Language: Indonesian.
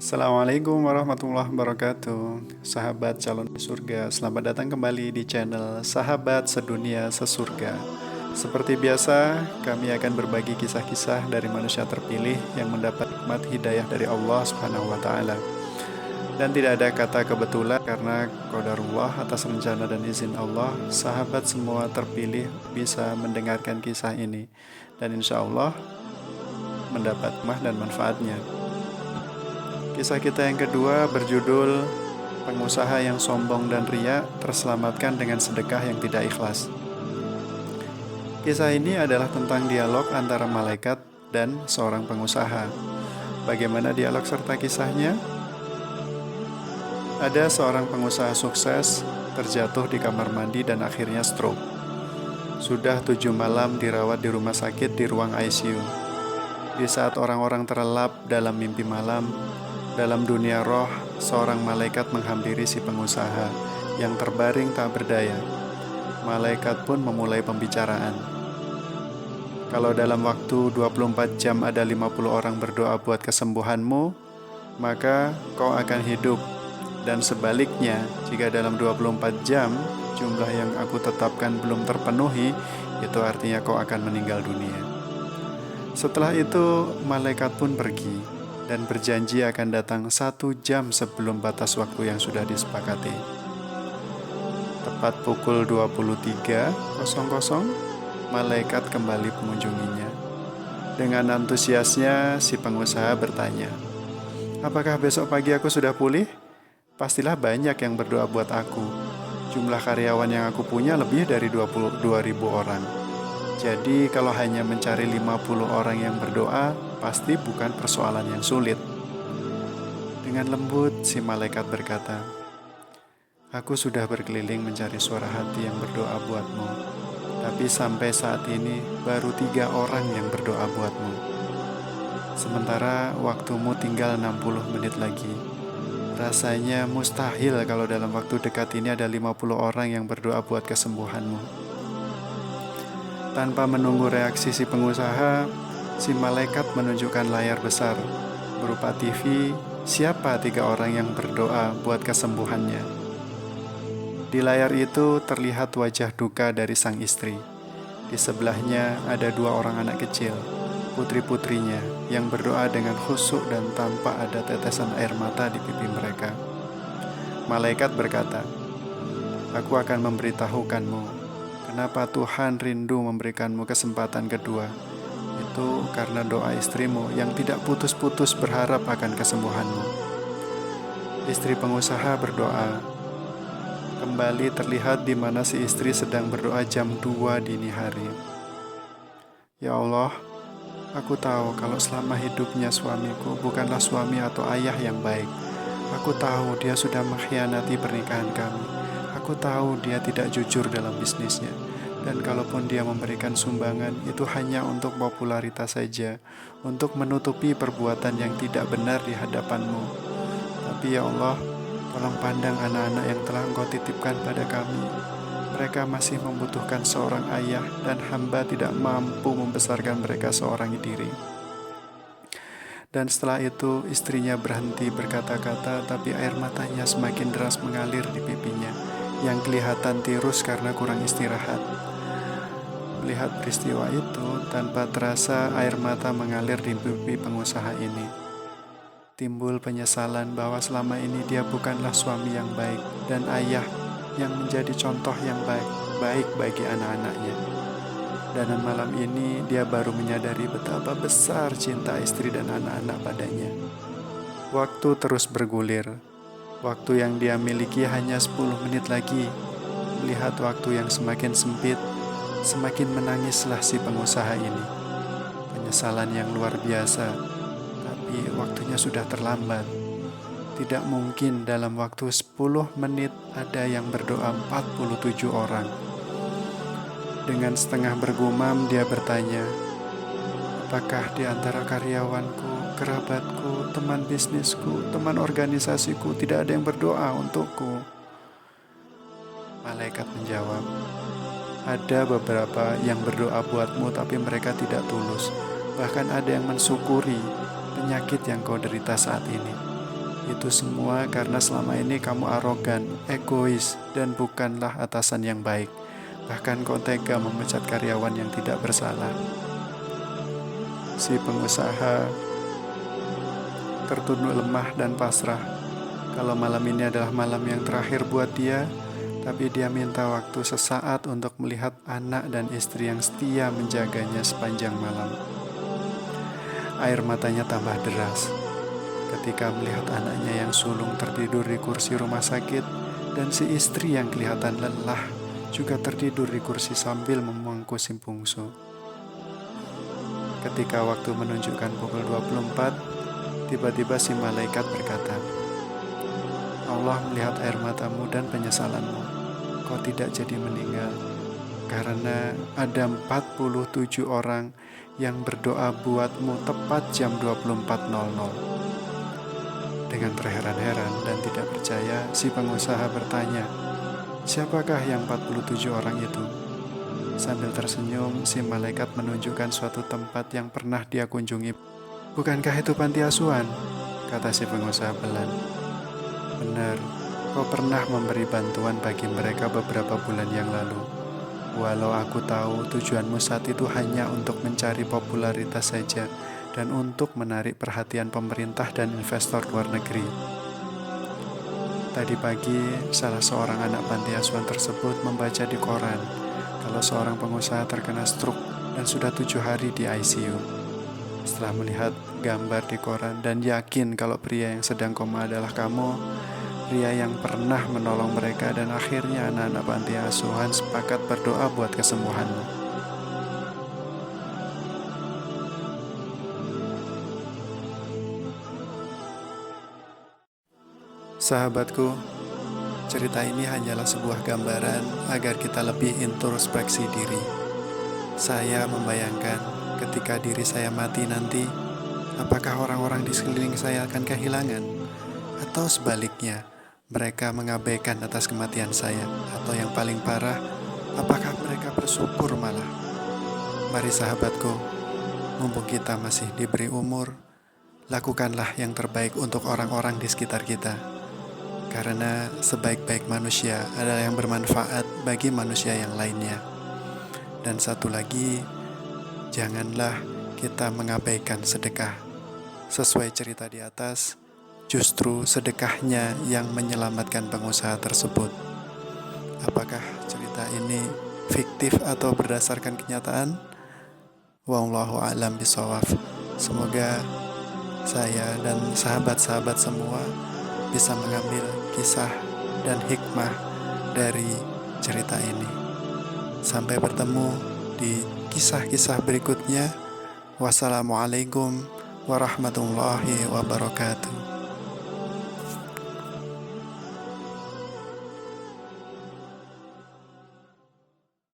Assalamualaikum warahmatullahi wabarakatuh. Sahabat calon surga, selamat datang kembali di channel Sahabat Sedunia Sesurga. Seperti biasa, kami akan berbagi kisah-kisah dari manusia terpilih yang mendapat nikmat hidayah dari Allah Subhanahu wa taala. Dan tidak ada kata kebetulan karena qadarullah atas rencana dan izin Allah, sahabat semua terpilih bisa mendengarkan kisah ini dan insya Allah mendapat hikmah dan manfaatnya. Kisah kita yang kedua berjudul Pengusaha yang sombong dan riya terselamatkan dengan sedekah yang tidak ikhlas. Kisah ini adalah tentang dialog antara malaikat dan seorang pengusaha. Bagaimana dialog serta kisahnya? Ada seorang pengusaha sukses terjatuh di kamar mandi dan akhirnya stroke. Sudah 7 malam dirawat di rumah sakit di ruang ICU. Di saat orang-orang terlelap dalam mimpi malam, dalam dunia roh, seorang malaikat menghampiri si pengusaha yang terbaring tak berdaya. Malaikat pun memulai pembicaraan. Kalau dalam waktu 24 jam ada 50 orang berdoa buat kesembuhanmu, maka kau akan hidup. Dan sebaliknya, jika dalam 24 jam jumlah yang aku tetapkan belum terpenuhi, itu artinya kau akan meninggal dunia. Setelah itu, malaikat pun pergi dan berjanji akan datang 1 jam sebelum batas waktu yang sudah disepakati. Tepat pukul 23.00, malaikat kembali mengunjunginya. Dengan antusiasnya, si pengusaha bertanya, "Apakah besok pagi aku sudah pulih? Pastilah banyak yang berdoa buat aku. Jumlah karyawan yang aku punya lebih dari 22.000 orang. Jadi kalau hanya mencari 50 orang yang berdoa, pasti bukan persoalan yang sulit." Dengan lembut, si malaikat berkata, "Aku sudah berkeliling mencari suara hati yang berdoa buatmu. Tapi sampai saat ini baru 3 orang yang berdoa buatmu. Sementara waktumu tinggal 60 menit lagi. Rasanya mustahil kalau dalam waktu dekat ini ada 50 orang yang berdoa buat kesembuhanmu." Tanpa menunggu reaksi si pengusaha, si malaikat menunjukkan layar besar berupa TV. Siapa 3 orang yang berdoa buat kesembuhannya? Di layar itu terlihat wajah duka dari sang istri. Di sebelahnya ada 2 orang anak kecil, putri-putrinya, yang berdoa dengan khusyuk dan tanpa ada tetesan air mata di pipi mereka. Malaikat berkata, "Aku akan memberitahukanmu kenapa Tuhan rindu memberikanmu kesempatan kedua. Itu karena doa istrimu yang tidak putus-putus berharap akan kesembuhanmu." Istri pengusaha berdoa. Kembali terlihat di mana si istri sedang berdoa jam 2 dini hari. "Ya Allah, aku tahu kalau selama hidupnya suamiku bukanlah suami atau ayah yang baik. Aku tahu dia sudah mengkhianati pernikahan kami. Aku tahu dia tidak jujur dalam bisnisnya. Dan kalaupun dia memberikan sumbangan, itu hanya untuk popularitas saja, untuk menutupi perbuatan yang tidak benar di hadapan-Mu. Tapi ya Allah, tolong pandang anak-anak yang telah Engkau titipkan pada kami. Mereka masih membutuhkan seorang ayah dan hamba tidak mampu membesarkan mereka seorang diri." Dan setelah itu istrinya berhenti berkata-kata, tapi air matanya semakin deras mengalir di pipinya, yang kelihatan tirus karena kurang istirahat. Melihat peristiwa itu, tanpa terasa air mata mengalir di pipi pengusaha ini. Timbul penyesalan bahwa selama ini dia bukanlah suami yang baik dan ayah yang menjadi contoh yang baik bagi anak-anaknya. Dan malam ini dia baru menyadari betapa besar cinta istri dan anak-anak padanya. Waktu terus bergulir. Waktu yang dia miliki hanya 10 menit lagi. Melihat waktu yang semakin sempit, semakin menangislah si pengusaha ini. Penyesalan yang luar biasa, tapi waktunya sudah terlambat. Tidak mungkin dalam waktu 10 menit ada yang berdoa 47 orang. Dengan setengah bergumam dia bertanya, "Apakah di antara karyawanku, kerabatku, teman bisnisku, teman organisasiku tidak ada yang berdoa untukku?" Malaikat menjawab, "Ada beberapa yang berdoa buatmu tapi mereka tidak tulus. Bahkan ada yang mensyukuri penyakit yang kau derita saat ini. Itu semua karena selama ini kamu arogan, egois, dan bukanlah atasan yang baik. Bahkan kau tega memecat karyawan yang tidak bersalah. Si pengusaha tertunduk lemah dan pasrah. Kalau malam ini adalah malam yang terakhir buat dia, tapi dia minta waktu sesaat untuk melihat anak dan istri yang setia menjaganya sepanjang malam. Air matanya tambah deras ketika melihat anaknya yang sulung tertidur di kursi rumah sakit dan si istri yang kelihatan lelah juga tertidur di kursi sambil memangku si bungsu. Ketika waktu menunjukkan pukul 24, tiba-tiba si malaikat berkata, Allah melihat air matamu dan penyesalanmu. Kau tidak jadi meninggal karena ada 47 orang yang berdoa buatmu tepat jam 24.00. Dengan terheran-heran dan tidak percaya, si pengusaha bertanya, siapakah yang 47 orang itu? Sambil tersenyum, si malaikat menunjukkan suatu tempat yang pernah dia kunjungi. Bukankah itu panti asuhan? Kata si pengusaha pelan. Benar, kau pernah memberi bantuan bagi mereka beberapa bulan yang lalu. Walau aku tahu tujuanmu saat itu hanya untuk mencari popularitas saja dan untuk menarik perhatian pemerintah dan investor luar negeri. Tadi pagi, salah seorang anak panti asuhan tersebut membaca di koran kalau seorang pengusaha terkena stroke dan sudah 7 hari di ICU. Setelah melihat gambar di koran dan yakin kalau pria yang sedang koma adalah kamu, pria yang pernah menolong mereka, dan akhirnya anak-anak panti asuhan sepakat berdoa buat kesembuhanmu. Sahabatku, cerita ini hanyalah sebuah gambaran agar kita lebih introspeksi diri. Saya membayangkan ketika diri saya mati nanti, apakah orang-orang di sekeliling saya akan kehilangan? Atau sebaliknya, mereka mengabaikan atas kematian saya? Atau yang paling parah, apakah mereka bersyukur malah? Mari sahabatku, mumpung kita masih diberi umur, lakukanlah yang terbaik untuk orang-orang di sekitar kita. Karena sebaik-baik manusia adalah yang bermanfaat bagi manusia yang lainnya. Dan satu lagi, janganlah kita mengabaikan sedekah. Sesuai cerita di atas, justru sedekahnya yang menyelamatkan pengusaha tersebut. Apakah cerita ini fiktif atau berdasarkan kenyataan? Wallahu a'lam bishawab. Semoga saya dan sahabat-sahabat semua bisa mengambil kisah dan hikmah dari cerita ini. Sampai bertemu di kisah-kisah berikutnya. Wassalamualaikum warahmatullahi wabarakatuh.